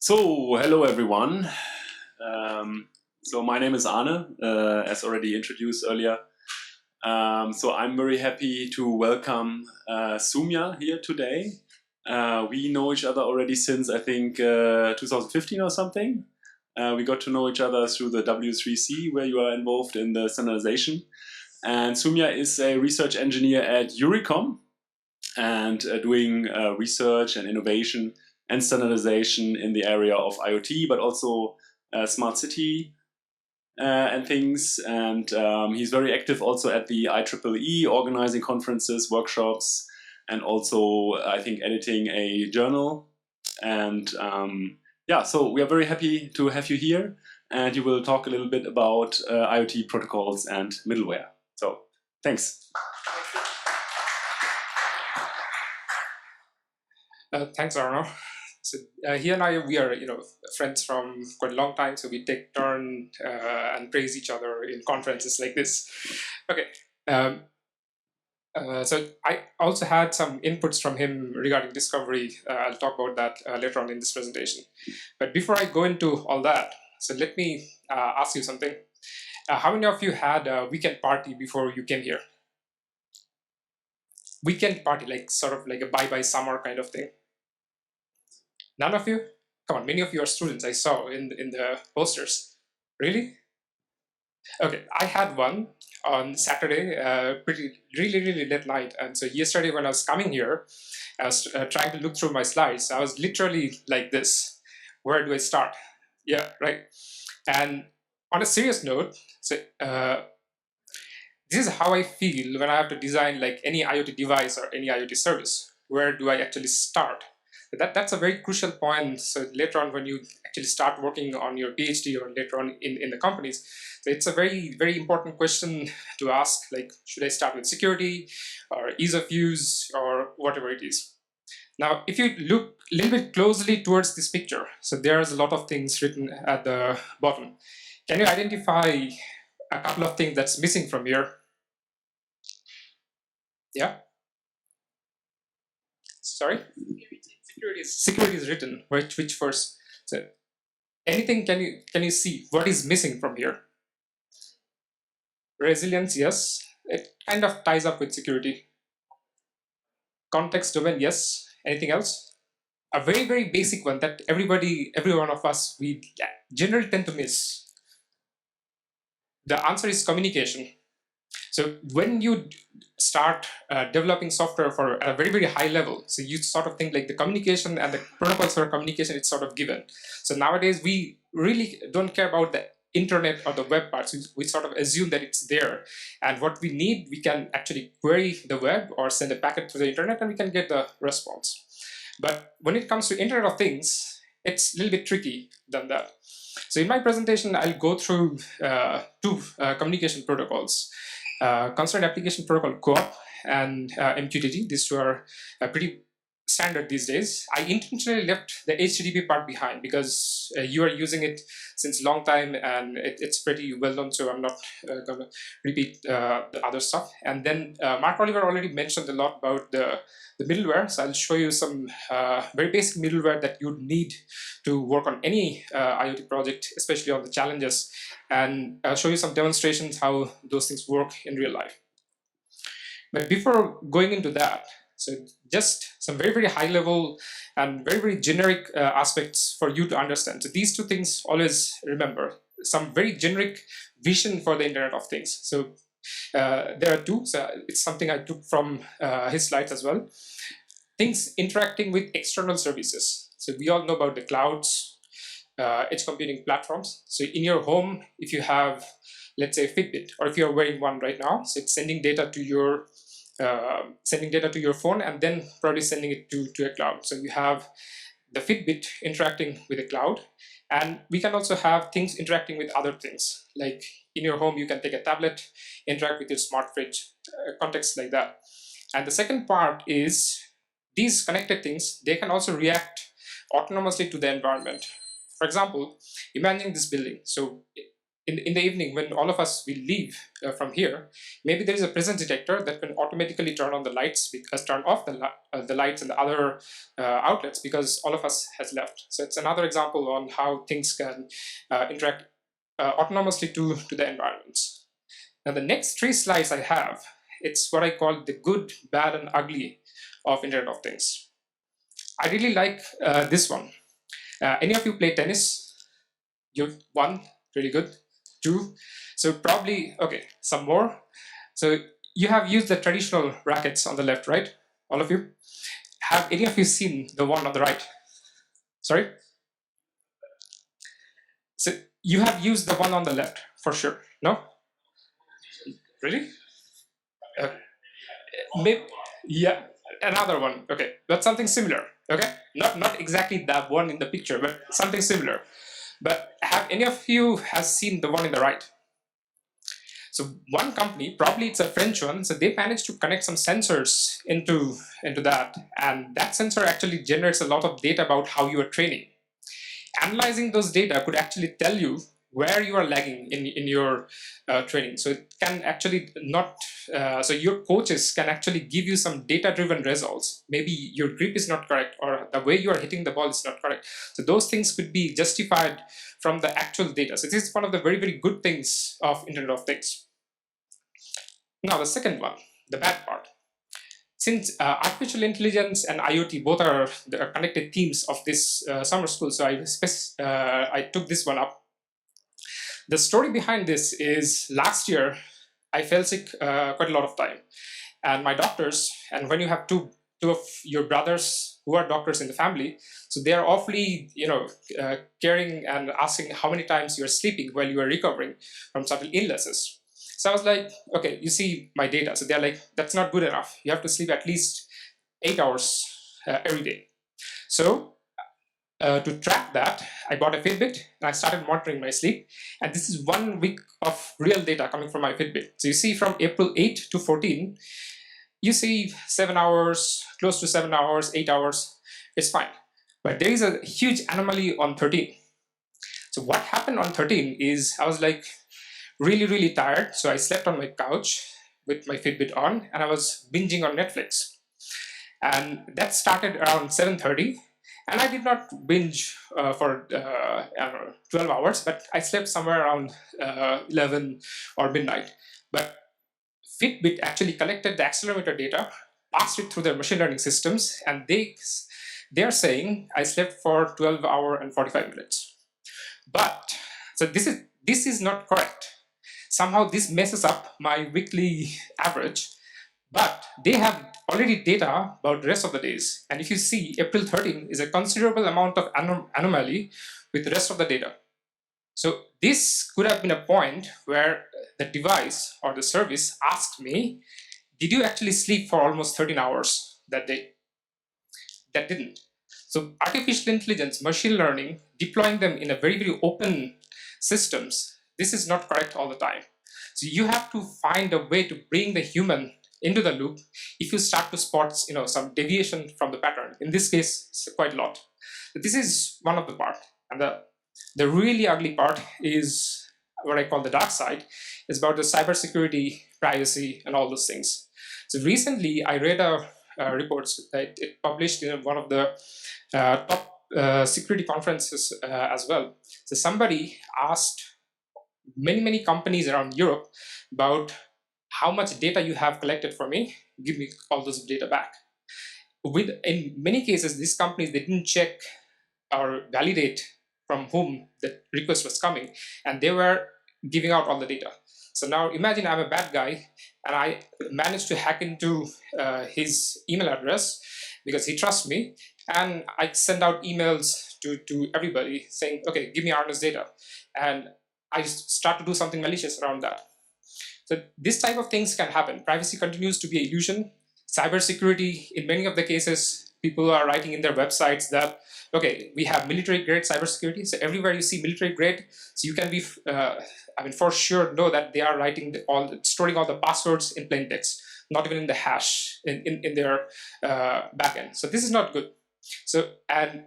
So, hello everyone. So my name is Arne, as already introduced earlier. So I'm very happy to welcome Soumya here today. We know each other already since I think 2015 or something. We got to know each other through the W3C, where you are involved in the standardization. And Soumya is a research engineer at Eurecom and doing research and innovation and standardization in the area of IoT, but also smart city and things. And he's very active also at the IEEE, organizing conferences, workshops, and also, I think, editing a journal. And yeah, so we are very happy to have you here. And you will talk a little bit about IoT protocols and middleware. So thanks. Thanks, Arno. So he and I, we are friends from quite a long time, so we take turn and praise each other in conferences like this. Okay. So I also had some inputs from him regarding discovery. I'll talk about that later on in this presentation. But before I go into all that, so let me ask you something. How many of you had a weekend party before you came here? Weekend party, like sort of like a bye-bye summer kind of thing. None of you? Come on, many of you are students, I saw in the posters. Really? Okay, I had one on Saturday, really late night. And so yesterday when I was coming here, I was trying to look through my slides. I was literally like this. Where do I start? Yeah, right. And on a serious note, so this is how I feel when I have to design like any IoT device or any IoT service. Where do I actually start? That's a very crucial point. So later on, when you actually start working on your PhD or later on in the companies, so it's a very important question to ask, like, should I start with security or ease of use or whatever it is? Now, if you look a little bit closely towards this picture, so there's a lot of things written at the bottom. Can you identify a couple of things that's missing from here? Yeah? Sorry? Security is written. Which first? So anything can you see what is missing from here? Resilience, yes. It kind of ties up with security. Context domain, yes. Anything else? A very basic one that every one of us, we generally tend to miss. The answer is communication. So when you start developing software for a very high level, so you sort of think like the communication and the protocols for communication, it's sort of given. So nowadays we really don't care about the internet or the web parts. We sort of assume that it's there, and what we need, we can actually query the web or send a packet to the internet and we can get the response. But when it comes to Internet of Things, it's a little bit tricky than that. So in my presentation, I'll go through two communication protocols. Constraint Application Protocol COAP and MQTT. These two are pretty standard these days. I intentionally left the HTTP part behind because you are using it since a long time and it's pretty well known, so I'm not going to repeat the other stuff. And then Mark Oliver already mentioned a lot about the middleware, so I'll show you some very basic middleware that you'd need to work on any IoT project, especially on the challenges, and I'll show you some demonstrations how those things work in real life. But before going into that, so just some very high level and very generic aspects for you to understand. So these two things, always remember, some very generic vision for the Internet of Things. So there are two, so it's something I took from his slides as well. Things interacting with external services. So we all know about the clouds, edge computing platforms. So in your home, if you have, let's say, Fitbit, or if you're wearing one right now, so it's sending data to your phone and then probably sending it to a cloud. So you have the Fitbit interacting with the cloud, and we can also have things interacting with other things. Like in your home, you can take a tablet, interact with your smart fridge, context like that. And the second part is these connected things, they can also react autonomously to the environment. For example, imagine this building. So in the evening when all of us will leave from here, maybe there is a presence detector that can automatically turn on the lights, turn off the lights and the other outlets because all of us has left. So it's another example on how things can interact autonomously to the environments. Now the next 3 slides I have, it's what I call the good, bad, and ugly of Internet of Things. I really like this one. Any of you play tennis? You 1, really good. 2, so probably, okay, some more. So you have used the traditional rackets on the left, right? All of you? Have any of you seen the one on the right? Sorry? So you have used the one on the left, for sure, no? Really? Maybe, yeah, another one, okay, but something similar, okay? Not exactly that one in the picture, but something similar. But have any of you has seen the one in the right? So one company, probably it's a French one, so they managed to connect some sensors into that, and that sensor actually generates a lot of data about how you are training. Analyzing those data could actually tell you where you are lagging in your training. So it can actually not, so your coaches can actually give you some data-driven results. Maybe your grip is not correct or the way you are hitting the ball is not correct. So those things could be justified from the actual data. So this is one of the very, very good things of Internet of Things. Now the second one, the bad part. Since artificial intelligence and IoT both are the connected themes of this summer school, so I took this one up. The story behind this is last year I fell sick quite a lot of time, and my doctors, and when you have two of your brothers who are doctors in the family, so they are awfully caring and asking how many times you are sleeping while you are recovering from certain illnesses. So I was like, okay, you see my data. So they're like, that's not good enough. You have to sleep at least 8 hours every day. So to track that, I bought a Fitbit and I started monitoring my sleep. And this is 1 week of real data coming from my Fitbit. So you see from April 8 to 14, you see 7 hours, close to 7 hours, 8 hours, it's fine. But there is a huge anomaly on 13. So what happened on 13 is I was like, really, really tired. So I slept on my couch with my Fitbit on and I was binging on Netflix. And that started around 7:30. And I did not binge for 12 hours, but I slept somewhere around 11 or midnight. But Fitbit actually collected the accelerometer data, passed it through their machine learning systems, and they're saying I slept for 12 hours and 45 minutes. But, so this is not correct. Somehow this messes up my weekly average, but they have already data about the rest of the days. And if you see, April 13 is a considerable amount of anomaly with the rest of the data. So this could have been a point where the device or the service asked me, did you actually sleep for almost 13 hours that day? That didn't. So artificial intelligence, machine learning, deploying them in a very, very open systems, this is not correct all the time. So you have to find a way to bring the human into the loop if you start to spot some deviation from the pattern. In this case, it's quite a lot. So this is one of the part. And the really ugly part is what I call the dark side. It's about the cybersecurity, privacy, and all those things. So recently, I read a report that it published in one of the top security conferences as well. So somebody asked many companies around Europe about how much data you have collected for me, give me all those data back. In many cases, these companies, they didn't check or validate from whom the request was coming, and they were giving out all the data. So now imagine I'm a bad guy and I managed to hack into his email address because he trusts me, and I send out emails to everybody saying, okay, give me Arna's data. And I start to do something malicious around that. So this type of things can happen. Privacy continues to be an illusion. Cybersecurity, in many of the cases, people are writing in their websites that, okay, we have military grade cybersecurity. So everywhere you see military grade, so you can be, for sure know that they are storing all the passwords in plain text, not even in the hash in their backend. So this is not good. So, and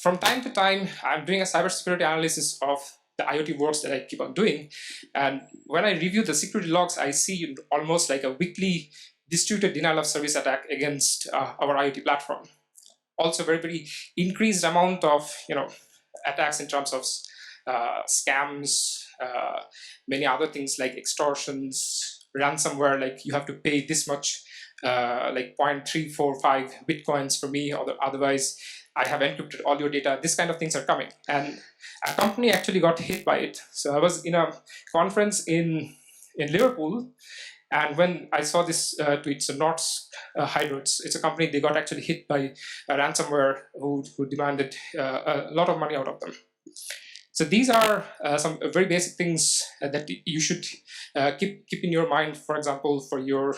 from time to time, I'm doing a cybersecurity analysis of the IoT works that I keep on doing. And when I review the security logs, I see almost like a weekly distributed denial of service attack against our IoT platform. Also, very, very increased amount of attacks in terms of scams, many other things like extortions, ransomware, like you have to pay this much, like 0.345 bitcoins for me, or otherwise I have encrypted all your data. This kind of things are coming, and a company actually got hit by it. So I was in a conference in Liverpool, and when I saw this tweet, so North Hydro, it's a company, they got actually hit by a ransomware who demanded a lot of money out of them. So these are some very basic things that you should keep in your mind, for example, for your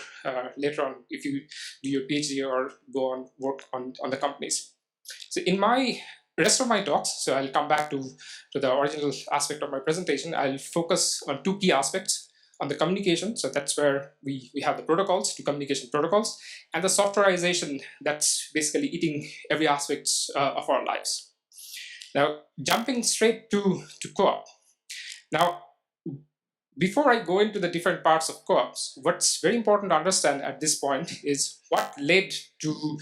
later on, if you do your PhD or go on work on the companies. So in my rest of my talks, so I'll come back to the original aspect of my presentation, I'll focus on two key aspects. On the communication, so that's where we have the protocols, two communication protocols, and the softwareization that's basically eating every aspect of our lives. Now, jumping straight to COAP. Now, before I go into the different parts of COAPs, what's very important to understand at this point is what led to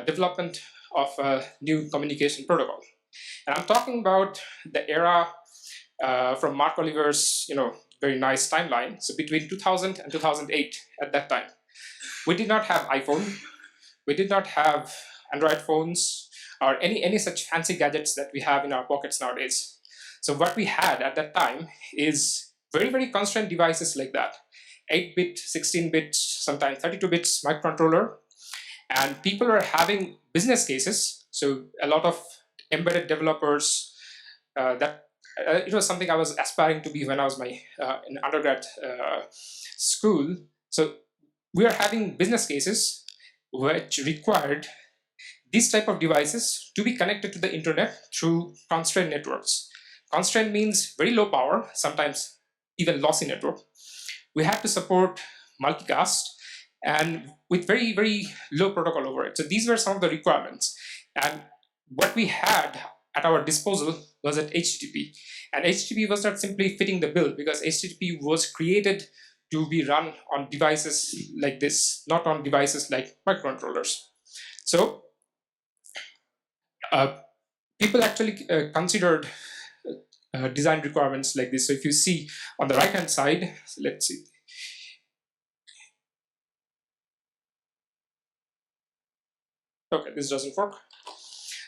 development of a new communication protocol. And I'm talking about the era from Mark Oliver's, very nice timeline. So between 2000 and 2008, at that time, we did not have iPhone, we did not have Android phones, or any such fancy gadgets that we have in our pockets nowadays. So what we had at that time is very, very constrained devices like that. 8-bit, 16-bit, sometimes 32 bits microcontroller. And people are having business cases. So a lot of embedded developers it was something I was aspiring to be when I was in undergrad school. So we are having business cases which required these type of devices to be connected to the internet through constrained networks. Constrained means very low power, sometimes even lossy network. We have to support multicast and with very, very low protocol over it. So these were some of the requirements. And what we had at our disposal was at HTTP. And HTTP was not simply fitting the bill, because HTTP was created to be run on devices like this, not on devices like microcontrollers. So people actually considered design requirements like this. So if you see on the right-hand side, so let's see. Okay, this doesn't work.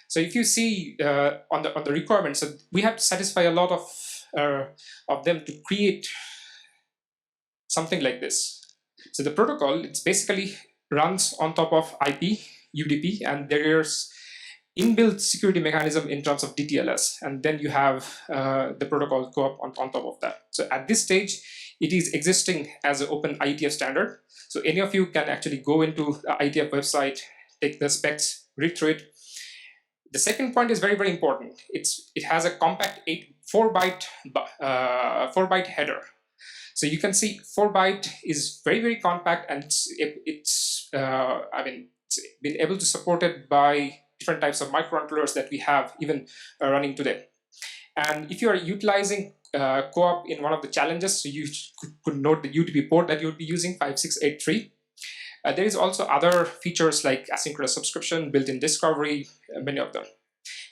So if you see on the requirements, so we have to satisfy a lot of them to create something like this. So the protocol, it's basically runs on top of IP, UDP, and there's inbuilt security mechanism in terms of DTLS, and then you have the protocol COAP on top of that. So at this stage, it is existing as an open IETF standard. So any of you can actually go into the IETF website, take the specs, read through it. The second point is very, very important. It has a compact 4-byte header. So you can see 4-byte is very, very compact, and it's been able to support it by different types of microcontrollers that we have even running today. And if you are utilizing COAP in one of the challenges, so you could note the UDP port that you would be using, 5683. There is also other features like asynchronous subscription, built-in discovery, many of them.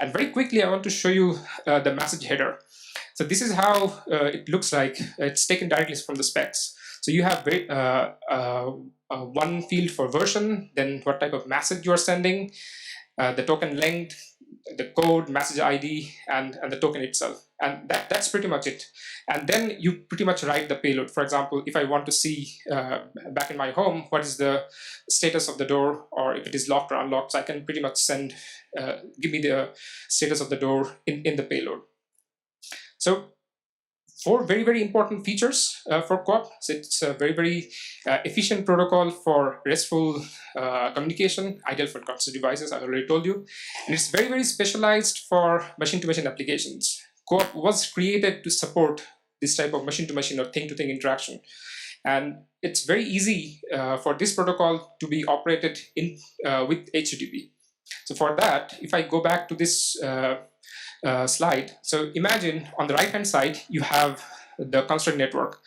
And very quickly, I want to show you the message header. So this is how it looks like. It's taken directly from the specs. So you have one field for version, then what type of message you are sending, the token length, the code, message ID, and the token itself. And that's pretty much it. And then you pretty much write the payload. For example, if I want to see back in my home, what is the status of the door, or if it is locked or unlocked, so I can pretty much send, give me the status of the door in the payload. So 4 very, very important features for COAP. So it's a very, very efficient protocol for RESTful communication, ideal for constant devices, I already told you. And it's very, very specialized for machine-to-machine applications. COAP was created to support this type of machine-to-machine or thing-to-thing interaction. And it's very easy for this protocol to be operated in with HTTP. So for that, if I go back to this slide. So imagine on the right-hand side, you have the constraint network.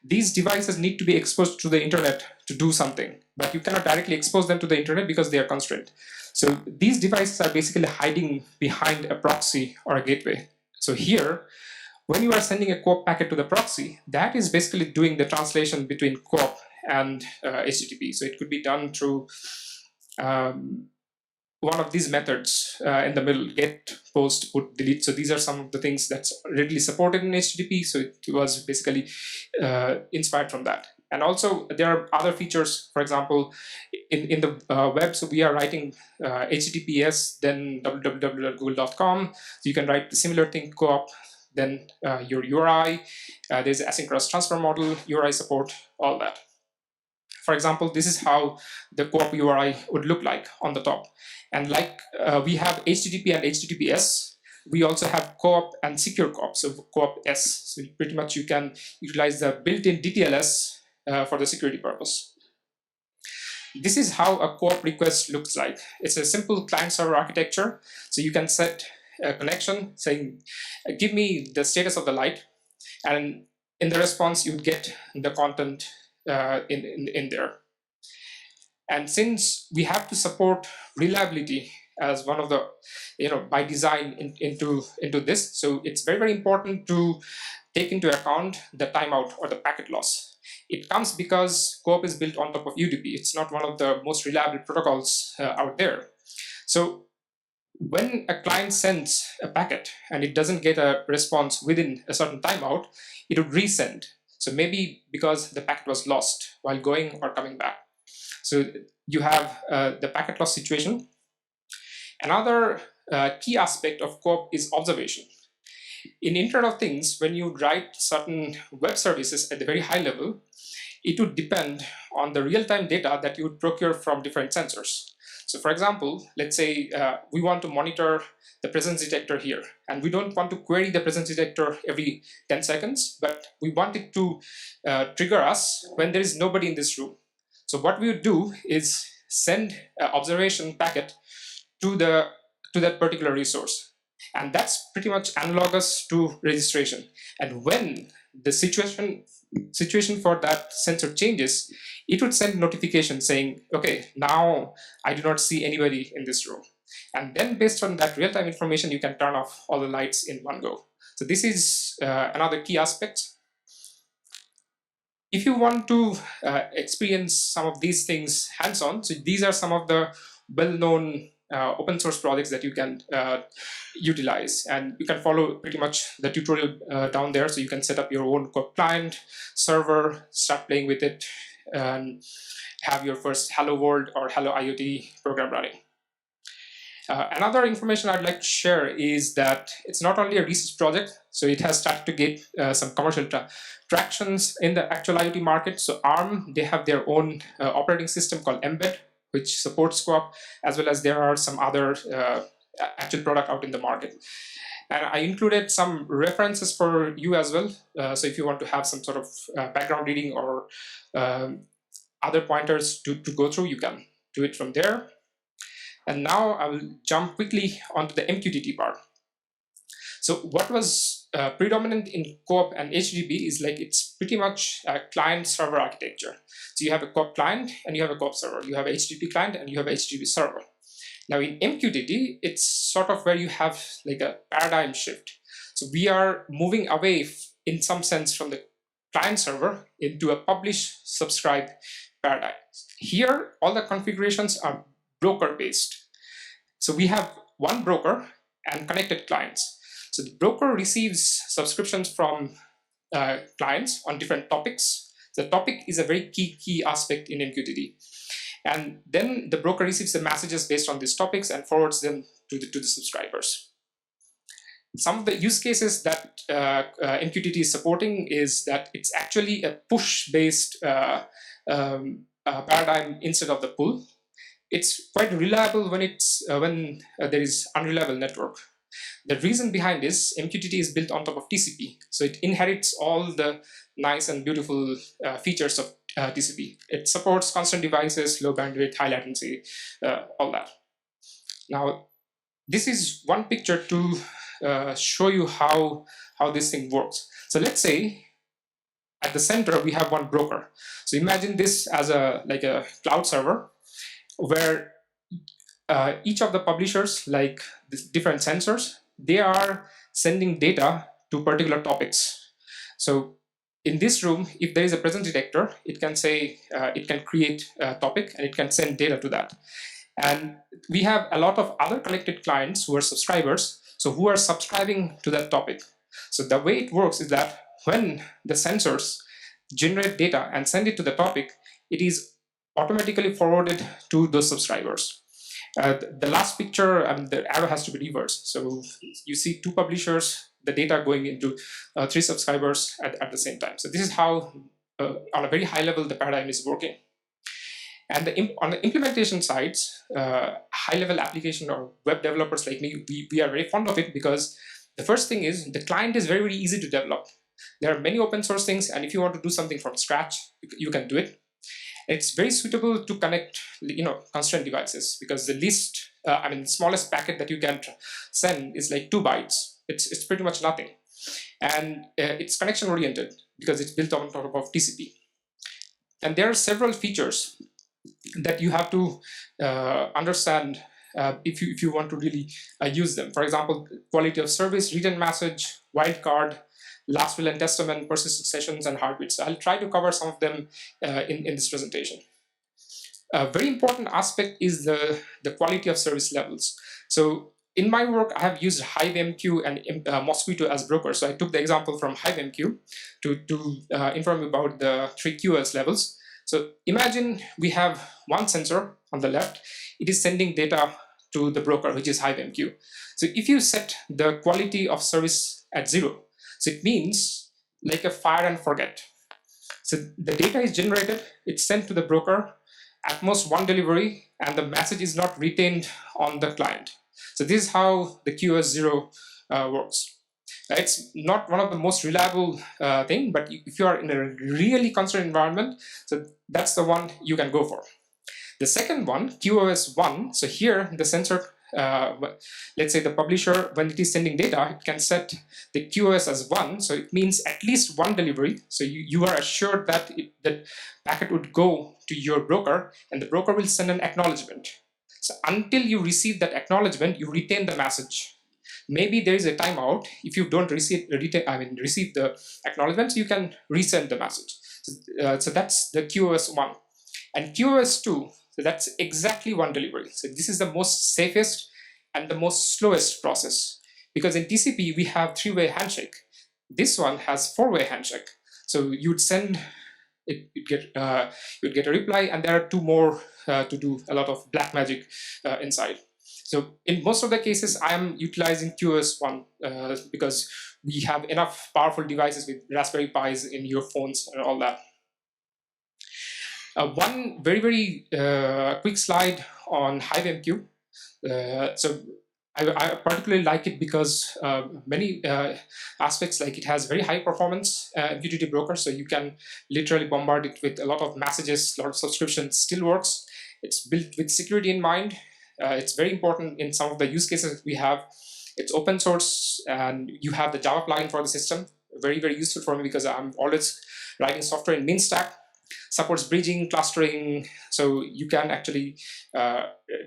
These devices need to be exposed to the internet to do something, but you cannot directly expose them to the internet because they are constrained. So these devices are basically hiding behind a proxy or a gateway. So here, when you are sending a COAP packet to the proxy, that is basically doing the translation between COAP and HTTP. So it could be done through one of these methods in the middle, get, post, put, delete. So these are some of the things that's readily supported in HTTP. So it was basically inspired from that. And also there are other features, for example, in the web. So we are writing HTTPS, then www.google.com. So you can write the similar thing, COAP, then your URI. There's asynchronous transfer model, URI support, all that. For example, this is how the COAP URI would look like on the top. And like we have HTTP and HTTPS, we also have COAP and secure COAP, so COAP S. So pretty much you can utilize the built-in DTLS for the security purpose. This is how a COAP request looks like. It's a simple client-server architecture. So you can set a connection saying, give me the status of the light. And in the response, you get the content in there. And since we have to support reliability as one of the, by design into this, so it's very, very important to take into account the timeout or the packet loss. It comes because COAP is built on top of UDP. It's not one of the most reliable protocols out there. So when a client sends a packet and it doesn't get a response within a certain timeout, it would resend. So maybe because the packet was lost while going or coming back. So you have the packet loss situation. Another key aspect of COAP is observation. In Internet of Things, when you write certain web services at the very high level, it would depend on the real-time data that you would procure from different sensors. So for example, let's say we want to monitor the presence detector here, and we don't want to query the presence detector every 10 seconds, but we want it to trigger us when there is nobody in this room. So what we would do is send an observation packet to that particular resource. And that's pretty much analogous to registration. And when the situation for that sensor changes, it would send notification saying, okay, now I do not see anybody in this room. And then based on that real-time information, you can turn off all the lights in one go. So this is another key aspect. If you want to experience some of these things hands-on, so these are some of the well-known open source projects that you can utilize, and you can follow pretty much the tutorial down there. So you can set up your own COAP client, server, start playing with it, and have your first Hello World or Hello IoT program running. Another information I'd like to share is that it's not only a research project, so it has started to get some commercial tractions in the actual IoT market. So ARM, they have their own operating system called Mbed, which supports COAP, as well as there are some other actual product out in the market. And I included some references for you as well. So if you want to have some sort of background reading or other pointers to go through, you can do it from there. And now I will jump quickly onto the MQTT part. So what was predominant in COAP and HTTP is like it's pretty much a client-server architecture. So you have a COAP client and you have a COAP server. You have a HTTP client and you have a HTTP server. Now in MQTT, it's sort of where you have like a paradigm shift. So we are moving away in some sense from the client server into a publish-subscribe paradigm. Here, all the configurations are broker-based. So we have one broker and connected clients. So the broker receives subscriptions from clients on different topics. The topic is a very key aspect in MQTT. And then the broker receives the messages based on these topics and forwards them to the subscribers. Some of the use cases that MQTT is supporting is that it's actually a push-based paradigm instead of the pull. It's quite reliable when there is unreliable network. The reason behind this, MQTT is built on top of TCP, so it inherits all the nice and beautiful features of TCP. It supports constant devices, low bandwidth, high latency, all that. Now, this is one picture to show you how this thing works. So let's say at the center we have one broker. So imagine this as like a cloud server where each of the publishers, like these different sensors, they are sending data to particular topics. So in this room, if there is a presence detector, it can say, it can create a topic and it can send data to that. And we have a lot of other connected clients who are subscribers, so who are subscribing to that topic. So the way it works is that when the sensors generate data and send it to the topic, it is automatically forwarded to those subscribers. The last picture, the arrow has to be reversed. So you see two publishers, the data going into 3 subscribers at the same time. So this is how, on a very high level, the paradigm is working. And on the implementation sides, high-level application or web developers like me, we are very fond of it because the first thing is the client is very, very easy to develop. There are many open source things, and if you want to do something from scratch, you can do it. It's very suitable to connect, constrained devices, because the least, the smallest packet that you can send is like 2 bytes. It's pretty much nothing, and it's connection oriented because it's built on top of TCP. And there are several features that you have to understand if you want to really use them. For example, quality of service, return message, wildcard, last will and testament, persistent sessions, and heartbeats. So I'll try to cover some of them in this presentation. A very important aspect is the quality of service levels. So in my work, I have used HiveMQ and Mosquito as brokers. So I took the example from HiveMQ to inform you about the 3 QoS levels. So imagine we have one sensor on the left. It is sending data to the broker, which is HiveMQ. So if you set the quality of service at 0, so it means like a fire and forget. So the data is generated, it's sent to the broker, at most 1 delivery, and the message is not retained on the client. So this is how the QoS 0 works. It's not one of the most reliable thing, but if you are in a really constrained environment, so that's the one you can go for. The second one, QoS 1, so here the sensor, let's say the publisher, when it is sending data, it can set the QoS as 1, so it means at least 1 delivery. So you are assured that that packet would go to your broker, and the broker will send an acknowledgement. So until you receive that acknowledgement, you retain the message. Maybe there is a timeout. If you don't receive the acknowledgement, you can resend the message. So that's the QoS 1. And QoS 2, so that's exactly 1 delivery. So this is the most safest and the most slowest process. Because in TCP, we have 3-way handshake. This one has 4-way handshake. So you'd send, you'd get a reply, and there are 2 more to do a lot of black magic inside. So in most of the cases, I am utilizing QoS 1 because we have enough powerful devices with Raspberry Pis in your phones and all that. One very, very quick slide on HiveMQ. So I particularly like it because many aspects, like it has very high performance MQTT broker, so you can literally bombard it with a lot of messages, a lot of subscriptions, still works. It's built with security in mind. It's very important in some of the use cases we have. It's open source, and you have the Java plugin for the system. Very, very useful for me because I'm always writing software in MinStack. Supports bridging, clustering, so you can actually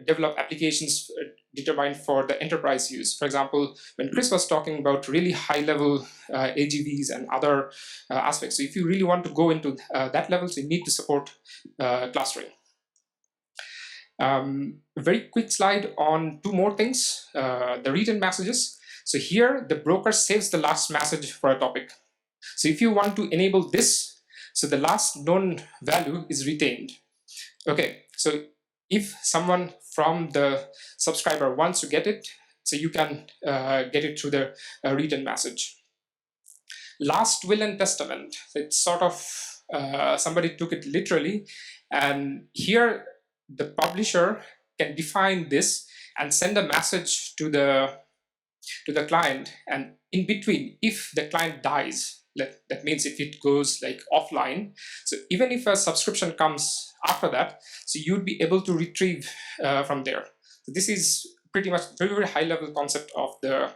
develop applications determined for the enterprise use. For example, when Chris was talking about really high-level AGVs and other aspects, so if you really want to go into that level, so you need to support clustering. Very quick slide on 2 more things, the return messages. So here, the broker saves the last message for a topic. So if you want to enable this, so the last known value is retained. Okay, so if someone from the subscriber wants to get it, so you can get it through the return message. Last will and testament, it's sort of, somebody took it literally, and here the publisher can define this and send a message to the client, and in between, if the client dies, that means if it goes like offline, so even if a subscription comes after that, so you'd be able to retrieve from there. So this is pretty much very, very high level concept of the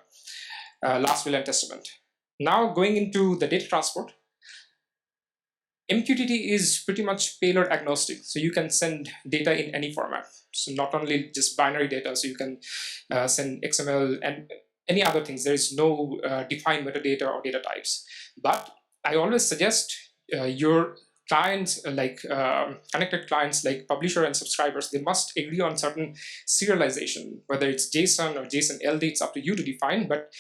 last will and testament. Now going into the data transport, MQTT is pretty much payload agnostic, so you can send data in any format. So not only just binary data, so you can send XML and any other things. There is no defined metadata or data types. But I always suggest your clients, connected clients like publisher and subscribers, they must agree on certain serialization, whether it's JSON or JSON LD, it's up to you to define, but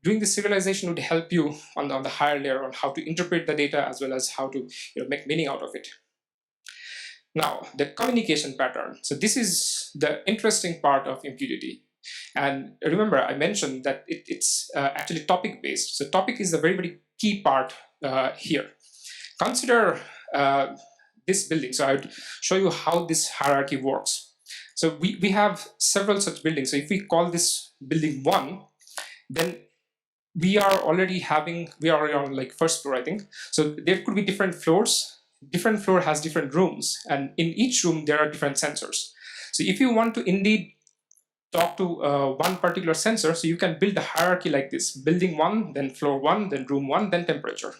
doing the serialization would help you on the higher layer on how to interpret the data as well as how to make meaning out of it. Now, the communication pattern. So this is the interesting part of MQTT. And remember, I mentioned that it's actually topic-based. So topic is a very, very key part here. Consider this building. So I would show you how this hierarchy works. So we have several such buildings. So if we call this building 1, then we are already on like first floor, I think. So there could be different floors. Different floor has different rooms, and in each room there are different sensors. So if you want to indeed talk to one particular sensor, so you can build a hierarchy like this: building 1, then floor 1, then room 1, then temperature.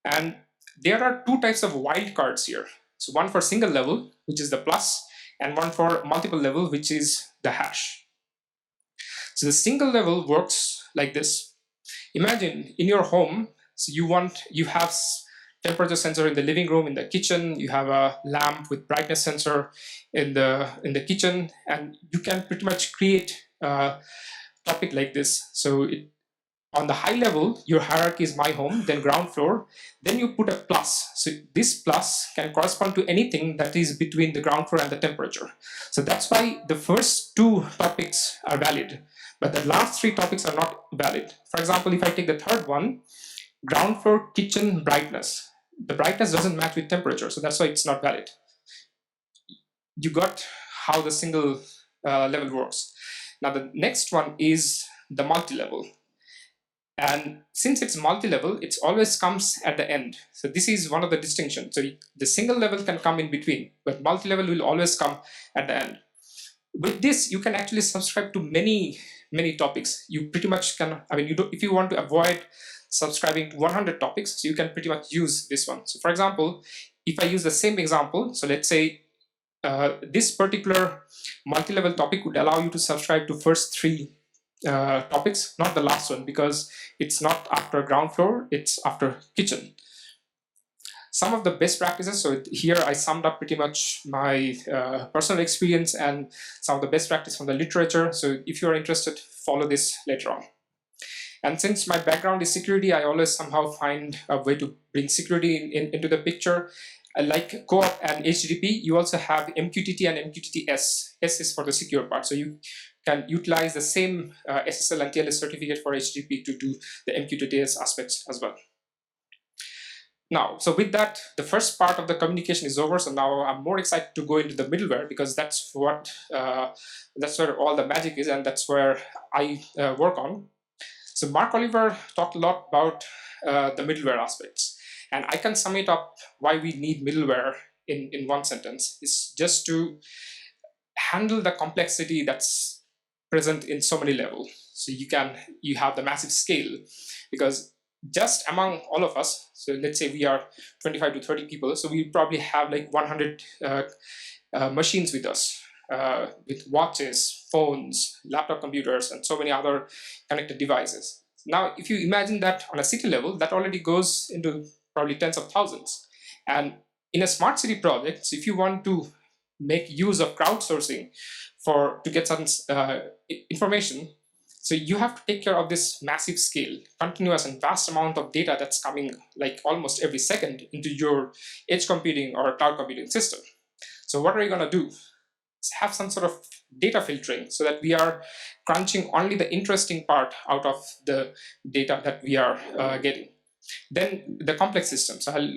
And there are 2 types of wildcards here. So one for single level, which is the plus, and one for multiple level, which is the hash. So the single level works like this. Imagine in your home, so you have temperature sensor in the living room, in the kitchen, you have a lamp with brightness sensor in the kitchen, and you can pretty much create a topic like this. So on the high level, your hierarchy is my home, then ground floor, then you put a plus. So this plus can correspond to anything that is between the ground floor and the temperature. So that's why the first 2 topics are valid, but the last 3 topics are not valid. For example, if I take the third one, ground floor kitchen brightness, the brightness doesn't match with temperature, so that's why it's not valid. You got how the single level works. Now the next one is the multi-level. And since it's multi-level, it always comes at the end. So this is one of the distinctions. So the single level can come in between, but multi-level will always come at the end. With this, you can actually subscribe to many topics. You pretty much can, if you want to avoid subscribing to 100 topics, so you can pretty much use this one. So for example, if I use the same example, so let's say this particular multi-level topic would allow you to subscribe to first 3 topics, not the last one, because it's not after ground floor, it's after kitchen. Some of the best practices, so here I summed up pretty much my personal experience and some of the best practice from the literature. So if you are interested, follow this later on. And since my background is security, I always somehow find a way to bring security into the picture. Like COAP and HTTP, you also have MQTT and MQTT-S. S is for the secure part. So you can utilize the same SSL and TLS certificate for HTTP to do the MQTT-S aspects as well. Now, so with that, the first part of the communication is over. So now I'm more excited to go into the middleware, because that's where all the magic is, and that's where I work on. So Mark Oliver talked a lot about the middleware aspects, and I can sum it up why we need middleware in one sentence. It's just to handle the complexity that's present in so many levels. So you have the massive scale, because just among all of us, so let's say we are 25 to 30 people, so we probably have like 100 machines with us, with watches, phones, laptop computers, and so many other connected devices. Now, if you imagine that on a city level, that already goes into probably tens of thousands. And in a smart city project, so if you want to make use of crowdsourcing to get certain information, so you have to take care of this massive scale, continuous and vast amount of data that's coming like almost every second into your edge computing or cloud computing system. So what are you going to do? Have some sort of data filtering so that we are crunching only the interesting part out of the data that we are getting. Then the complex systems. So I'll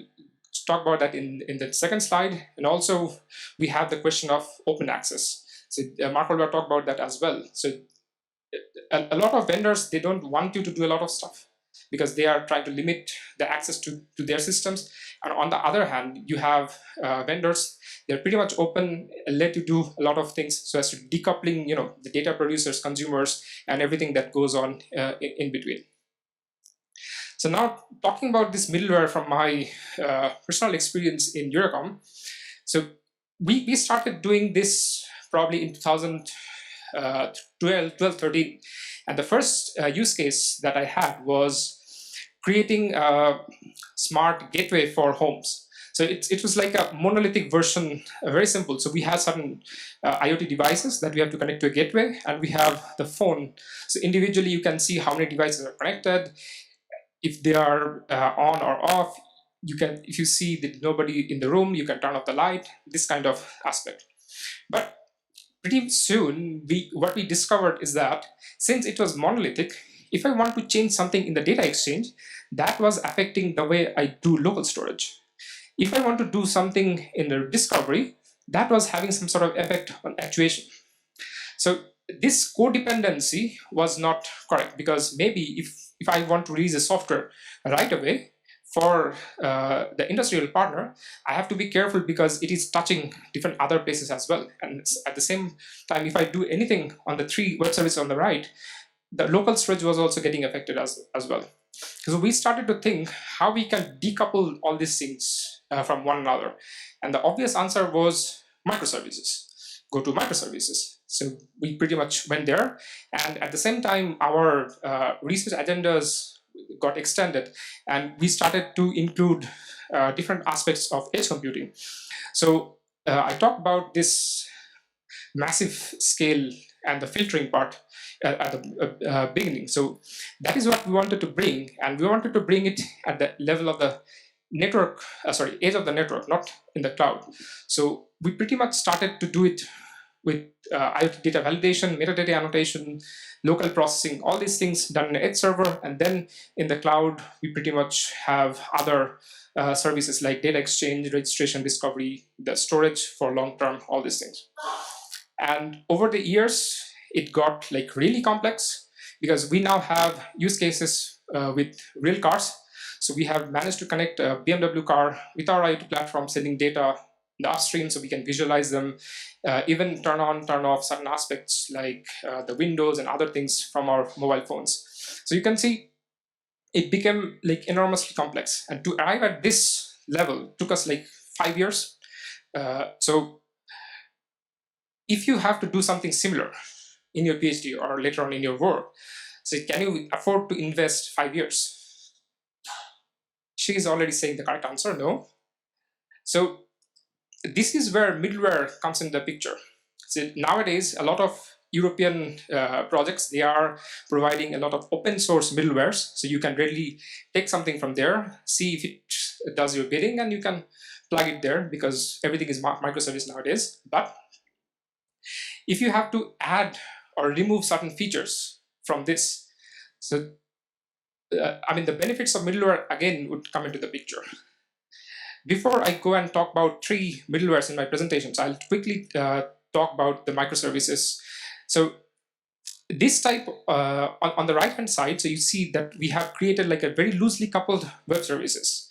talk about that in the second slide. And also we have the question of open access. So Mark will talk about that as well. So a lot of vendors, they don't want you to do a lot of stuff. because they are trying to limit the access to their systems. And on the other hand, you have vendors, they're pretty much open, let you do a lot of things so as to decoupling, the data producers, consumers, and everything that goes on in between. So now talking about this middleware from my personal experience in Eurecom. So we started doing this probably in 2012, 13. And the first use case that I had was creating a smart gateway for homes. So it was like a monolithic version, very simple. So we have certain IoT devices that we have to connect to a gateway, and we have the phone. So individually, you can see how many devices are connected, if they are on or off. You can, if you see that nobody in the room, you can turn off the light, this kind of aspect. But pretty soon, what we discovered is that since it was monolithic, if I want to change something in the data exchange, that was affecting the way I do local storage. If I want to do something in the discovery, that was having some sort of effect on actuation. So this codependency was not correct, because maybe if I want to release a software right away for the industrial partner, I have to be careful because it is touching different other places as well. And at the same time, if I do anything on the 3 web services on the right, the local storage was also getting affected as well. So we started to think how we can decouple all these things from one another. And the obvious answer was microservices. Go to microservices. So we pretty much went there. And at the same time, our research agendas got extended, and we started to include different aspects of edge computing. So I talked about this massive scale and the filtering part at the beginning. So that is what we wanted to bring, and we wanted to bring it at the level of the network, edge of the network, not in the cloud. So we pretty much started to do it with IoT data validation, metadata annotation, local processing, all these things done in an edge server. And then in the cloud, we pretty much have other services like data exchange, registration, discovery, the storage for long-term, all these things. And over the years, it got like really complex because we now have use cases with real cars. So we have managed to connect a BMW car with our IoT platform, sending data in the upstream so we can visualize them, even turn on, turn off certain aspects like the windows and other things from our mobile phones. So you can see it became like enormously complex. And to arrive at this level took us like 5 years. So if you have to do something similar in your PhD or later on in your work, so can you afford to invest 5 years? She is already saying the correct answer, no. So this is where middleware comes in the picture. So nowadays, a lot of European projects, they are providing a lot of open source middlewares. So you can really take something from there, see if it does your bidding, and you can plug it there because everything is microservice nowadays. But if you have to add or remove certain features from this, so I mean, the benefits of middleware again would come into the picture. Before I go and talk about 3 middlewares in my presentations, I'll quickly talk about the microservices. So this type on the right-hand side, so you see that we have created like a very loosely coupled web services.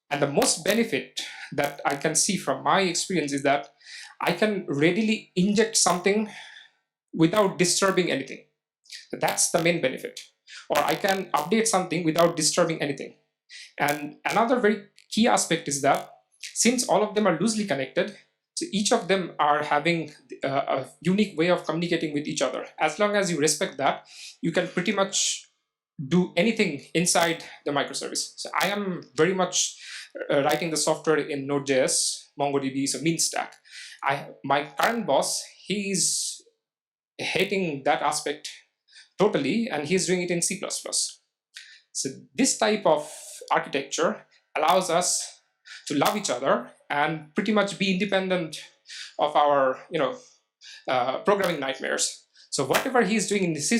And the most benefit that I can see from my experience is that I can readily inject something without disturbing anything. So that's the main benefit. Or I can update something without disturbing anything. And another very key aspect is that since all of them are loosely connected, so each of them are having a unique way of communicating with each other. As long as you respect that, you can pretty much do anything inside the microservice. So I am very much writing the software in Node.js, MongoDB, so mean stack. My current boss, he's hating that aspect totally, and he's doing it in C++. So this type of architecture allows us to love each other and pretty much be independent of our programming nightmares. So whatever he's doing in the C++,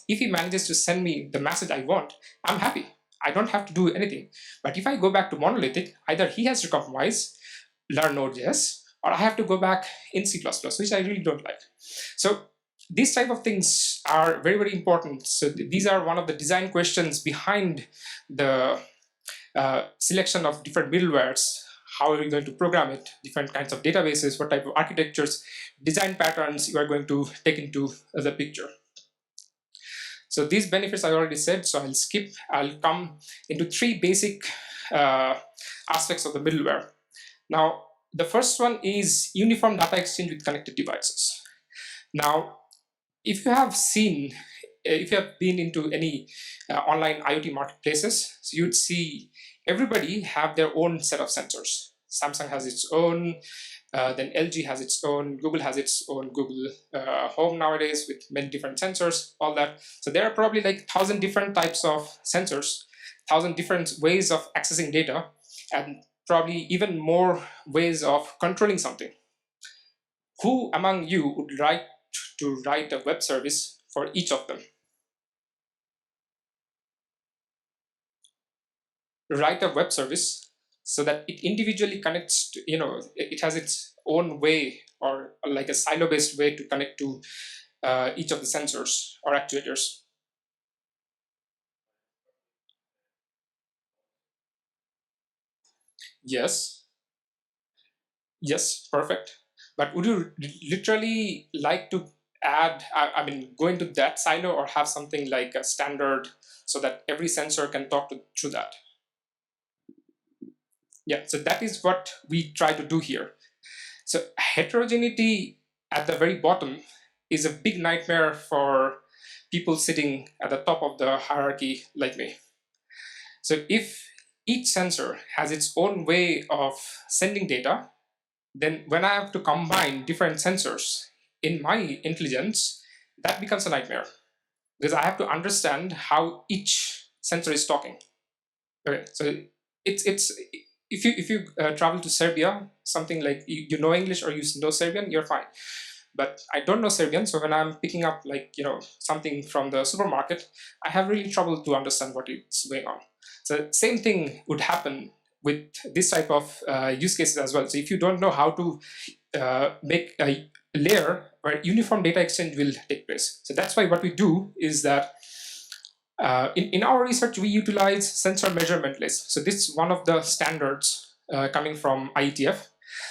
if he manages to send me the message I want, I'm happy. I don't have to do anything. But if I go back to monolithic, either he has to compromise, learn Node.js, or I have to go back in C++, which I really don't like. So these type of things are very, very important. So these are one of the design questions behind the selection of different middlewares. How are you going to program it? Different kinds of databases, what type of architectures, design patterns you are going to take into the picture. So these benefits I already said, so I'll skip. I'll come into three basic aspects of the middleware. Now, the first one is uniform data exchange with connected devices. Now, if you have seen, if you have been into any online IoT marketplaces, so you'd see everybody have their own set of sensors. Samsung has its own, then LG has its own, Google has its own Google Home nowadays with many different sensors, all that. So there are probably like 1,000 different types of sensors, 1,000 different ways of accessing data, and probably even more ways of controlling something. Who among you would like to write a web service for each of them? Write a web service so that it individually connects to, it has its own way, or like a silo-based way to connect to each of the sensors or actuators. Yes. Yes, perfect. But would you literally like to add, I mean, go into that silo, or have something like a standard so that every sensor can talk through that? Yeah, so that is what we try to do here. So heterogeneity at the very bottom is a big nightmare for people sitting at the top of the hierarchy like me. So if each sensor has its own way of sending data, then when I have to combine different sensors in my intelligence, that becomes a nightmare, because I have to understand how each sensor is talking. Okay, so it's if you travel to Serbia, something like you know English or you know Serbian, you're fine. But I don't know Serbian, so when I'm picking up something from the supermarket, I have really trouble to understand what is going on. So same thing would happen with this type of use cases as well. So if you don't know how to make a layer where uniform data exchange will take place, so that's why what we do is that in our research, we utilize sensor measurement list. So this is one of the standards coming from IETF.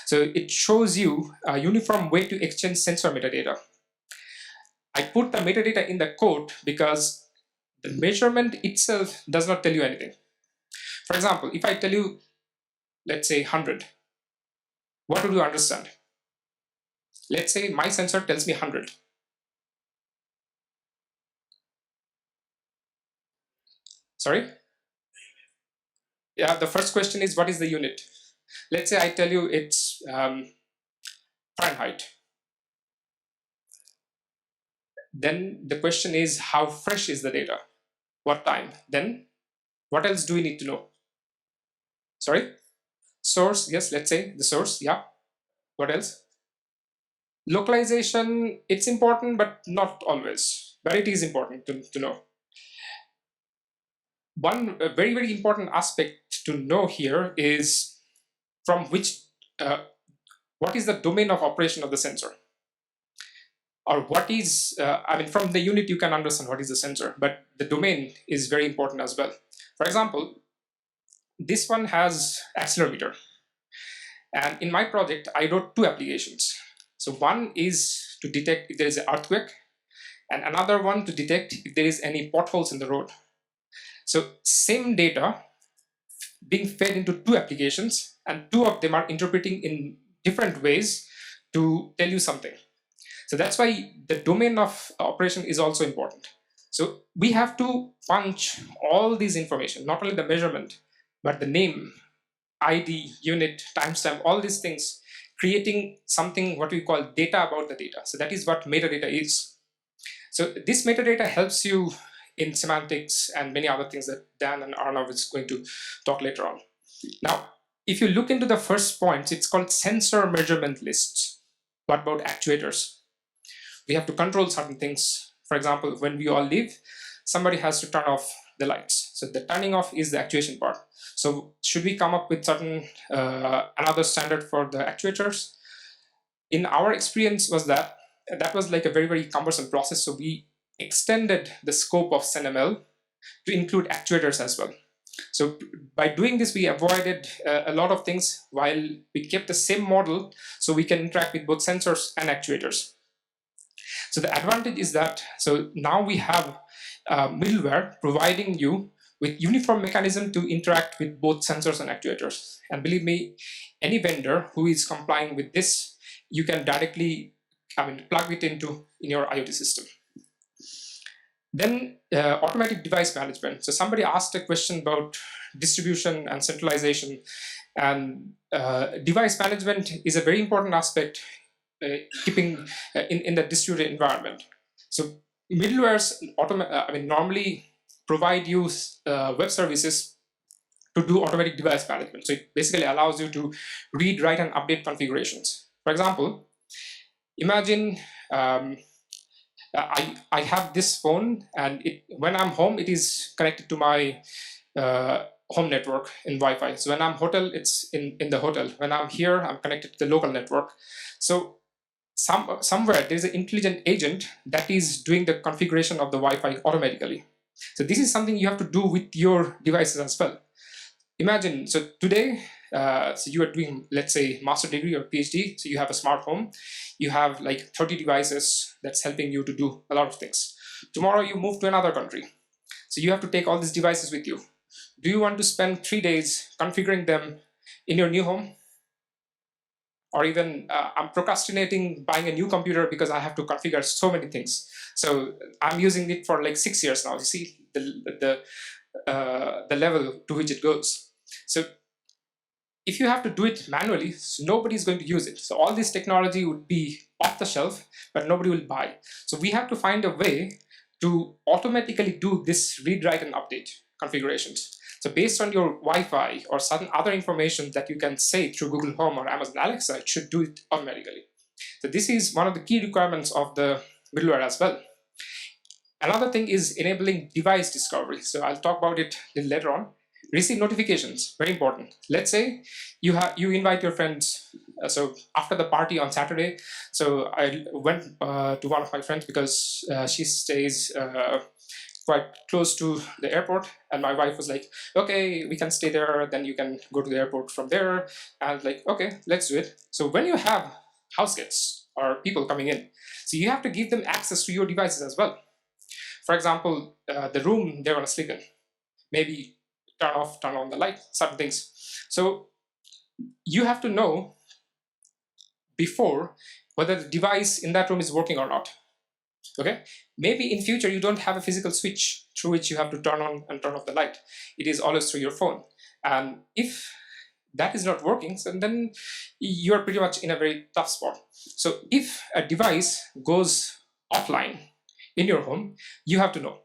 So it shows you a uniform way to exchange sensor metadata. I put the metadata in the code because the measurement itself does not tell you anything. For example, if I tell you, let's say 100, what would you understand? Let's say my sensor tells me 100. Sorry? Yeah, the first question is, what is the unit? Let's say I tell you it's Fahrenheit. Then the question is, how fresh is the data? What time? Then what else do we need to know? Sorry? Source, yes, let's say the source, yeah. What else? Localization, it's important, but not always. But it is important to know. One very, very important aspect to know here is from which, what is the domain of operation of the sensor? Or what is, I mean, from the unit you can understand what is the sensor, but the domain is very important as well. For example, this one has accelerometer. And in my project, I wrote two applications. So one is to detect if there is an earthquake, and another one to detect if there is any potholes in the road. So same data being fed into two applications, and two of them are interpreting in different ways to tell you something. So that's why the domain of operation is also important. So we have to punch all these information, not only the measurement, but the name, ID, unit, timestamp, all these things, creating something what we call data about the data. So that is what metadata is. So this metadata helps you in semantics and many other things that Dan and Arnav is going to talk later on. Now, if you look into the first point, it's called sensor measurement lists. What about actuators? We have to control certain things. For example, when we all leave, somebody has to turn off the lights. So the turning off is the actuation part. So should we come up with certain another standard for the actuators? In our experience was that that was like a very, very cumbersome process. So we extended the scope of SendML to include actuators as well. So by doing this, we avoided a lot of things while we kept the same model so we can interact with both sensors and actuators. So the advantage is that, so now we have middleware providing you with uniform mechanism to interact with both sensors and actuators. And believe me, any vendor who is complying with this, you can directly, plug it in your IoT system. Then automatic device management. So somebody asked a question about distribution and centralization, and device management is a very important aspect keeping in the distributed environment. So middlewares normally provide you web services to do automatic device management. So it basically allows you to read, write, and update configurations. For example, imagine I have this phone, and when I'm home, it is connected to my home network in Wi-Fi. So when I'm hotel, it's in the hotel. When I'm here, I'm connected to the local network. So somewhere there's an intelligent agent that is doing the configuration of the Wi-Fi automatically. So this is something you have to do with your devices as well. Imagine, so today, so you are doing, let's say, master degree or PhD, so you have a smart home, you have like 30 devices that's helping you to do a lot of things. Tomorrow you move to another country, so you have to take all these devices with you. Do you want to spend 3 days configuring them in your new home? Or even I'm procrastinating buying a new computer because I have to configure so many things. So I'm using it for like 6 years now. You see the level to which it goes. So if you have to do it manually, nobody's going to use it. So all this technology would be off the shelf, but nobody will buy. So we have to find a way to automatically do this read, write, and update configurations. So based on your Wi-Fi or certain other information that you can say through Google Home or Amazon Alexa, it should do it automatically. So this is one of the key requirements of the middleware as well. Another thing is enabling device discovery. So I'll talk about it a little later on. Receive notifications, very important. Let's say you invite your friends. So after the party on Saturday, so I went to one of my friends because she stays quite close to the airport, and my wife was like, okay, we can stay there, then you can go to the airport from there. And I was like, okay, let's do it. So when you have house guests or people coming in, so you have to give them access to your devices as well. For example, the room they're going to sleep in, maybe turn off, turn on the light, certain things. So you have to know before whether the device in that room is working or not. Okay, maybe in future you don't have a physical switch through which you have to turn on and turn off the light. It is always through your phone. And if that is not working, so then you're pretty much in a very tough spot. So if a device goes offline in your home, you have to know.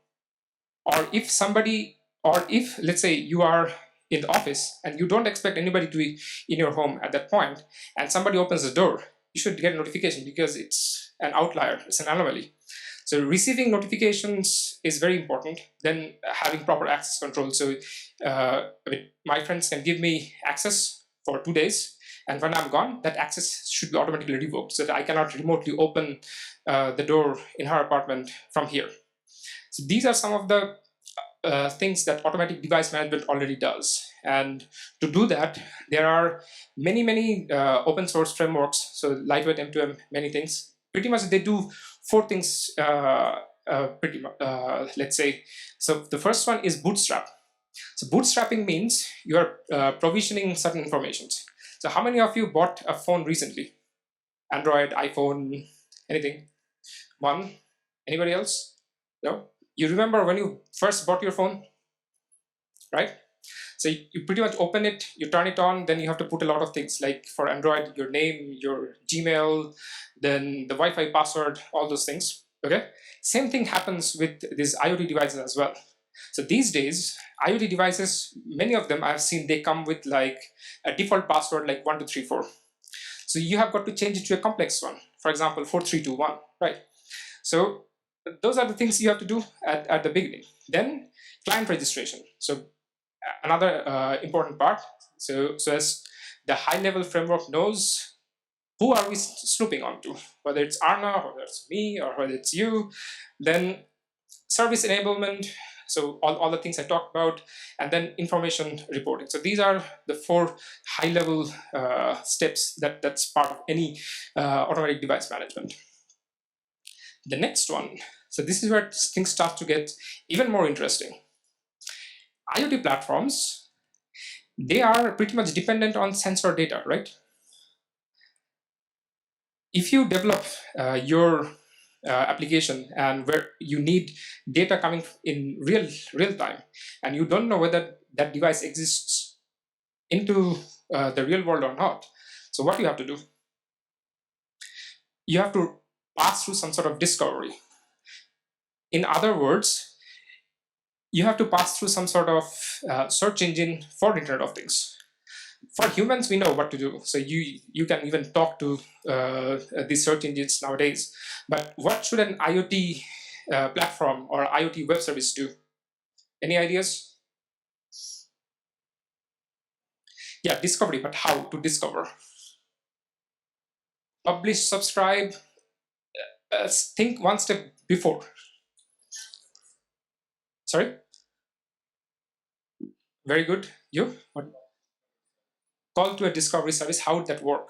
Or if let's say you are in the office and you don't expect anybody to be in your home at that point, and somebody opens the door, you should get a notification because it's an outlier, it's an anomaly. So receiving notifications is very important. Then having proper access control. So my friends can give me access for 2 days, and when I'm gone, that access should be automatically revoked so that I cannot remotely open the door in her apartment from here. So these are some of the things that automatic device management already does. And to do that, there are many open source frameworks. So lightweight M2M, many things. Pretty much they do 4 things, let's say. So the first one is bootstrap. So bootstrapping means you are provisioning certain information. So how many of you bought a phone recently? Android, iPhone, anything? One? Anybody else? No? You remember when you first bought your phone, right? So you pretty much open it, you turn it on, then you have to put a lot of things like for Android, your name, your Gmail, then the Wi-Fi password, all those things, okay? Same thing happens with these IoT devices as well. So these days, IoT devices, many of them I've seen, they come with like a default password like 1234. So you have got to change it to a complex one, for example, 4321, right? So those are the things you have to do at the beginning. Then client registration. So another important part. So as the high level framework knows, who are we snooping onto? Whether it's Arna, or whether it's me, or whether it's you, then service enablement, so all the things I talked about, and then information reporting. So these are the 4 high-level steps that's part of any automatic device management. The next one, so this is where things start to get even more interesting. IoT platforms, they are pretty much dependent on sensor data, right? If you develop your application and where you need data coming in real time, and you don't know whether that device exists into the real world or not, so what you have to do? You have to pass through some sort of discovery. In other words, you have to pass through some sort of search engine for Internet of Things. For humans, we know what to do. So you can even talk to these search engines nowadays. But what should an IoT platform or IoT web service do? Any ideas? Yeah, discovery, but how to discover? Publish, subscribe, think one step before. Sorry? Very good. You? What? Call to a discovery service, how would that work?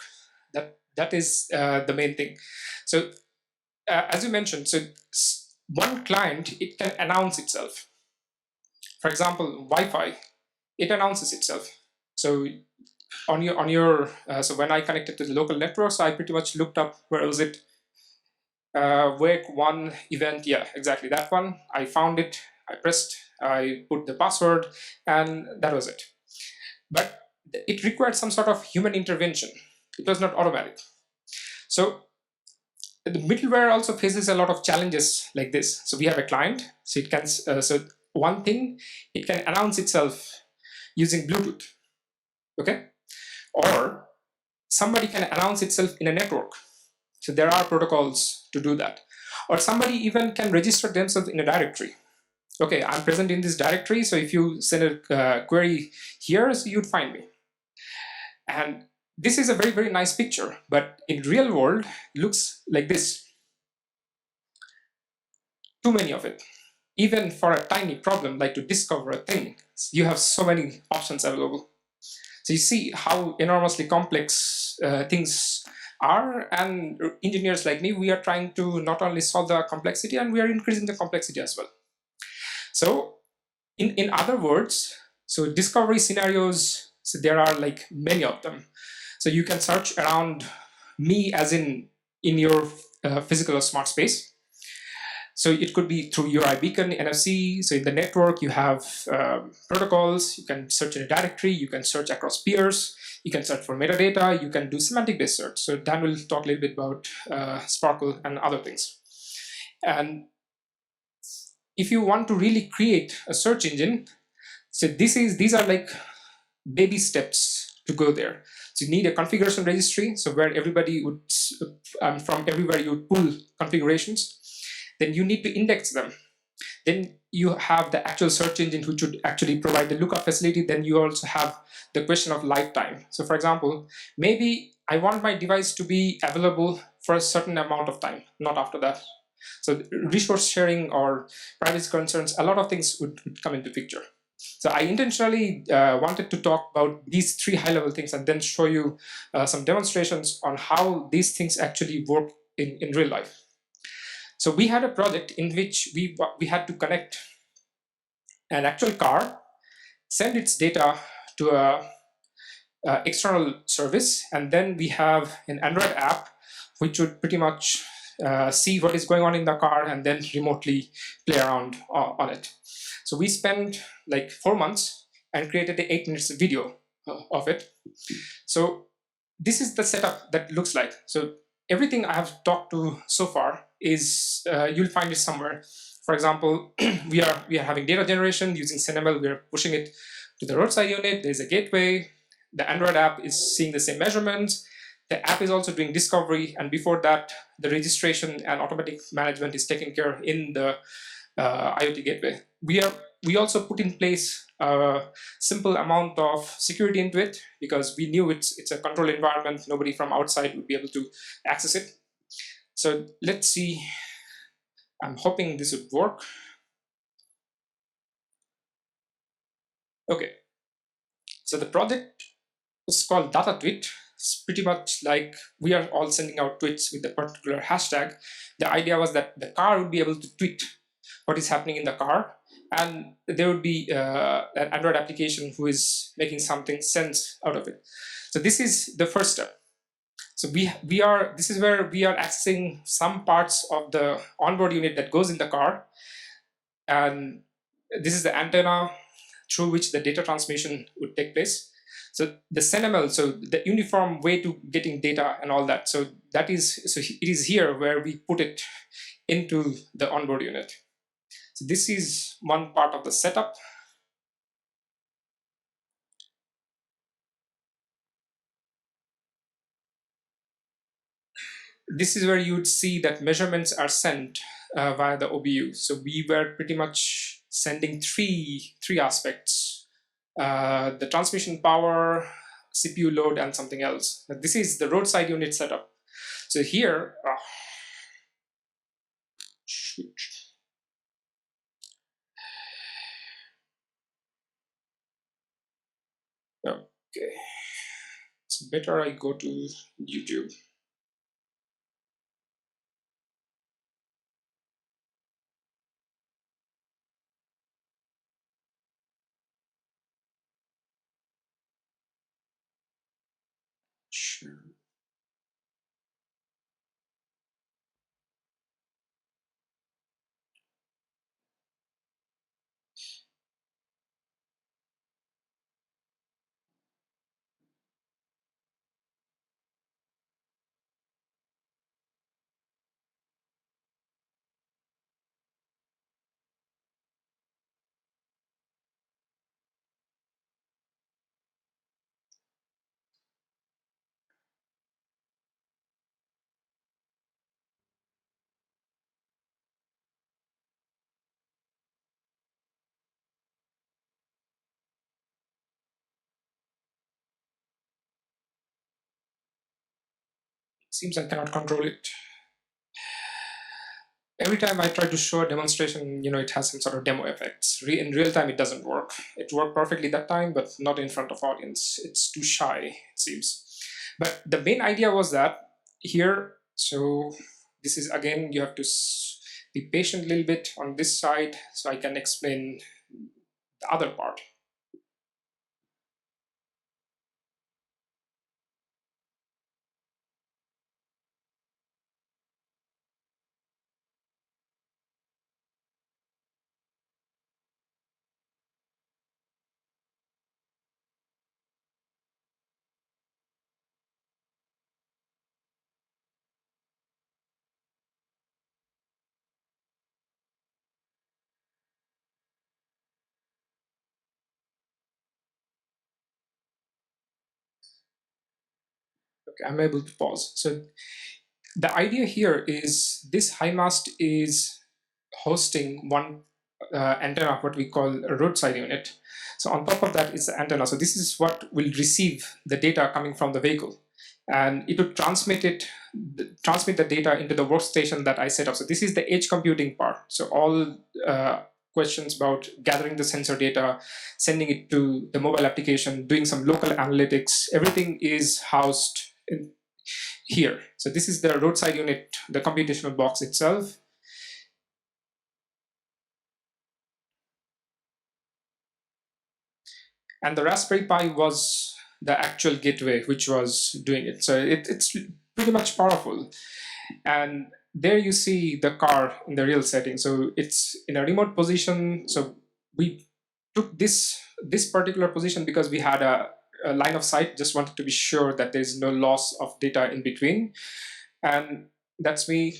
That is the main thing. So as you mentioned, so one client, it can announce itself. For example, Wi-Fi, it announces itself. So on your so when I connected to the local network, so I pretty much looked up, where was it? Wake 1 event, yeah, exactly that one. I found it, I pressed, I put the password, and that was it. But it required some sort of human intervention. It was not automatic. So the middleware also faces a lot of challenges like this. So we have a client, so it can so one thing, it can announce itself using Bluetooth, okay? Or somebody can announce itself in a network. So there are protocols to do that. Or somebody even can register themselves in a directory. Okay, I'm present in this directory, so if you send a query here, so you'd find me. And this is a very, very nice picture, but in real world, it looks like this. Too many of it. Even for a tiny problem, like to discover a thing, you have so many options available. So you see how enormously complex things are, and engineers like me, we are trying to not only solve the complexity, and we are increasing the complexity as well. So in other words, so discovery scenarios, so there are like many of them. So you can search around me as in your physical or smart space. So it could be through URI beacon, NFC. So in the network, you have protocols. You can search in a directory. You can search across peers. You can search for metadata. You can do semantic-based search. So Dan will talk a little bit about Sparkle and other things. And if you want to really create a search engine, so these are like baby steps to go there. So you need a configuration registry, so where everybody would, from everywhere you would pull configurations. Then you need to index them. Then you have the actual search engine which would actually provide the lookup facility. Then you also have the question of lifetime. So for example, maybe I want my device to be available for a certain amount of time, not after that. So resource sharing or privacy concerns, a lot of things would come into picture. So I intentionally wanted to talk about these 3 high-level things and then show you some demonstrations on how these things actually work in real life. So we had a project in which we had to connect an actual car, send its data to a external service, and then we have an Android app which would pretty much see what is going on in the car and then remotely play around on it. So we spent like 4 months and created an 8 minutes video of it. So this is the setup that looks like. So everything I have talked to so far is you'll find it somewhere. For example, we are having data generation using CineML. We are pushing it to the roadside unit. There's a gateway. The Android app is seeing the same measurements. The app is also doing discovery, and before that, the registration and automatic management is taken care in the IoT gateway. We we also put in place a simple amount of security into it because we knew it's a controlled environment. Nobody from outside would be able to access it. So let's see. I'm hoping this would work. Okay. So the project is called Datta Tweet. It's pretty much like we are all sending out tweets with a particular hashtag. The idea was that the car would be able to tweet what is happening in the car, and there would be an Android application who is making something sense out of it. So this is the first step. So this is where we are accessing some parts of the onboard unit that goes in the car, and this is the antenna through which the data transmission would take place. So the SendML, so the uniform way to getting data and all that. So it is here where we put it into the onboard unit. So this is one part of the setup. This is where you would see that measurements are sent via the OBU. So we were pretty much sending three aspects: the transmission power, CPU load, and something else. This is the roadside unit setup. So here, shoot. Okay, it's better I go to YouTube. Sure. Seems I cannot control it. Every time I try to show a demonstration, it has some sort of demo effects. In real time, it doesn't work. It worked perfectly that time, but not in front of audience. It's too shy, it seems. But the main idea was that here, so this is again, you have to be patient a little bit on this side so I can explain the other part. Okay, I'm able to pause. So the idea here is this high mast is hosting one antenna, what we call a roadside unit. So on top of that is the antenna. So this is what will receive the data coming from the vehicle, and it would transmit the data into the workstation that I set up. So this is the edge computing part. So all questions about gathering the sensor data, sending it to the mobile application, doing some local analytics, everything is housed in here. So this is the roadside unit, the computational box itself. And the Raspberry Pi was the actual gateway which was doing it. So it's pretty much powerful. And there you see the car in the real setting. So it's in a remote position. So we took this particular position because we had a line of sight, just wanted to be sure that there's no loss of data in between. And that's me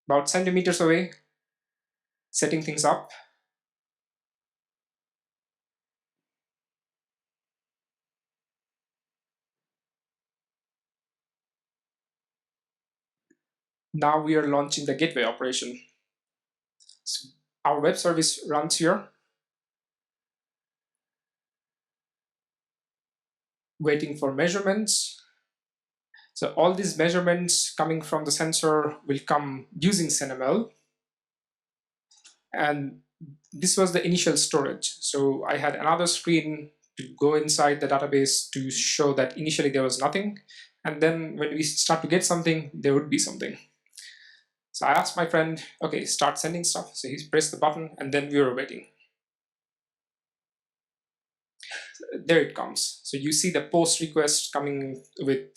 about centimeters away, setting things up. Now we are launching the gateway operation. So our web service runs here. waiting for measurements. So all these measurements coming from the sensor will come using CineML. And this was the initial storage. So I had another screen to go inside the database to show that initially there was nothing. And then when we start to get something, there would be something. So I asked my friend, okay, start sending stuff. So he pressed the button and then we were waiting. There it comes. So you see the post request coming with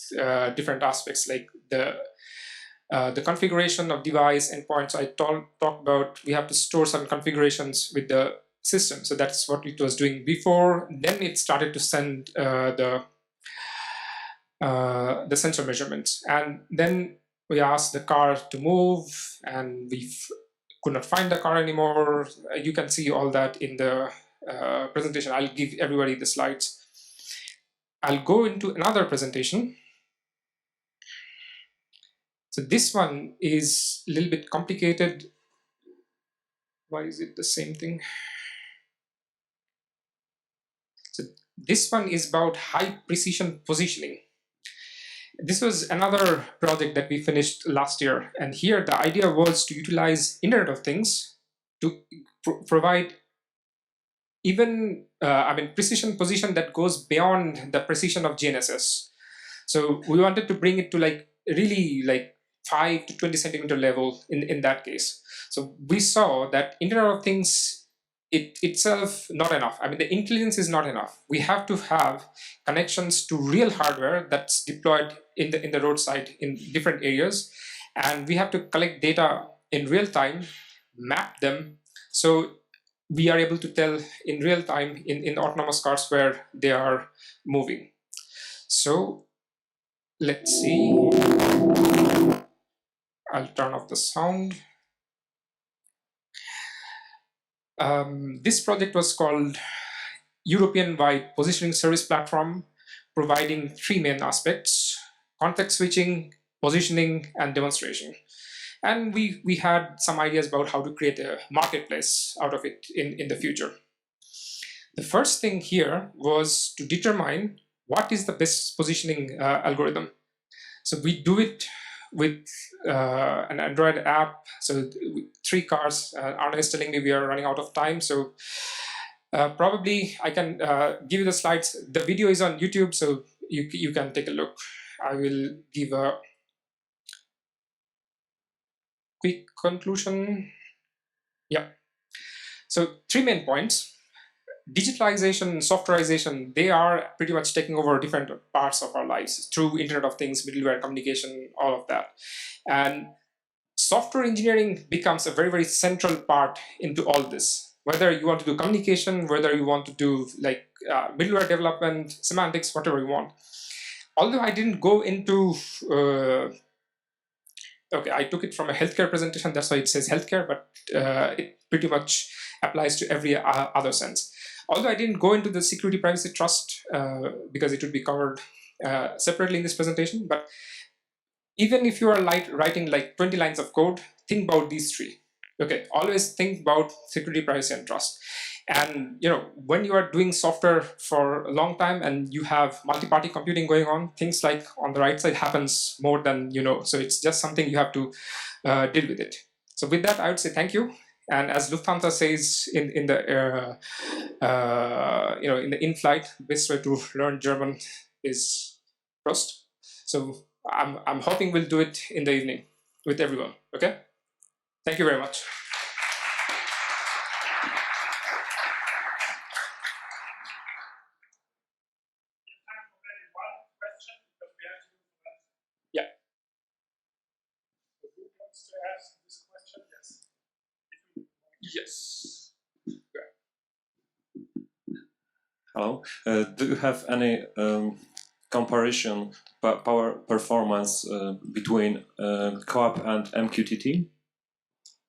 different aspects, like the configuration of device endpoints. I talked about we have to store some configurations with the system. So that's what it was doing before. Then it started to send the sensor measurements. And then we asked the car to move, and we could not find the car anymore. You can see all that in the presentation. I'll give everybody the slides. I'll go into another presentation. So this one is a little bit complicated. Why is it the same thing? So this one is about high precision positioning. This was another project that we finished last year. And here the idea was to utilize Internet of Things to provide even, precision position that goes beyond the precision of GNSS. So we wanted to bring it to really 5 to 20 centimeter level in that case. So we saw that Internet of Things itself not enough. I mean, the intelligence is not enough. We have to have connections to real hardware that's deployed in the roadside in different areas, and we have to collect data in real time, map them, so we are able to tell in real time in autonomous cars where they are moving. So let's see. I'll turn off the sound. This project was called European-wide Positioning Service Platform, providing 3 main aspects: context switching, positioning, and demonstration. And we had some ideas about how to create a marketplace out of it in the future. The first thing here was to determine what is the best positioning algorithm. So we do it with an Android app. So 3 cars. Arne is telling me we are running out of time. So probably I can give you the slides. The video is on YouTube, so you can take a look. I will give a quick conclusion. Yeah. So 3 main points. Digitalization, softwareization, they are pretty much taking over different parts of our lives through Internet of Things, middleware, communication, all of that. And software engineering becomes a very, very central part into all this. Whether you want to do communication, whether you want to do middleware development, semantics, whatever you want. Although I didn't go into, okay, I took it from a healthcare presentation, that's why it says healthcare, but it pretty much applies to every other sense. Although I didn't go into the security, privacy, trust, because it would be covered separately in this presentation, but even if you are writing 20 lines of code, think about these 3. Okay, always think about security, privacy, and trust. And when you are doing software for a long time and you have multi-party computing going on, things like on the right side happens more than you know. So it's just something you have to deal with it. So with that, I would say thank you. And as Lufthansa says in the in-flight, best way to learn German is Prost. So I'm hoping we'll do it in the evening with everyone. Okay. Thank you very much. Yeah. Who wants to ask this question? Yes. Yes. Hello. Do you have any comparison power performance between COAP and MQTT?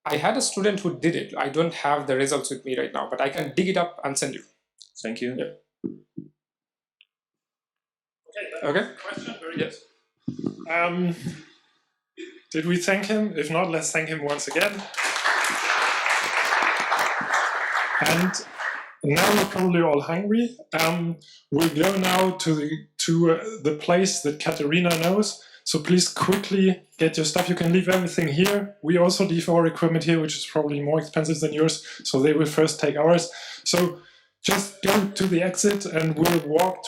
I had a student who did it. I don't have the results with me right now, but I can dig it up and send you. Thank you. Yeah. Okay. Question. Very good. Did we thank him? If not, let's thank him once again. And now we're probably all hungry. We'll go now to the to the place that Katerina knows. So please quickly get your stuff. You can leave everything here. We also leave our equipment here, which is probably more expensive than yours. So they will first take ours. So just go to the exit and we'll walk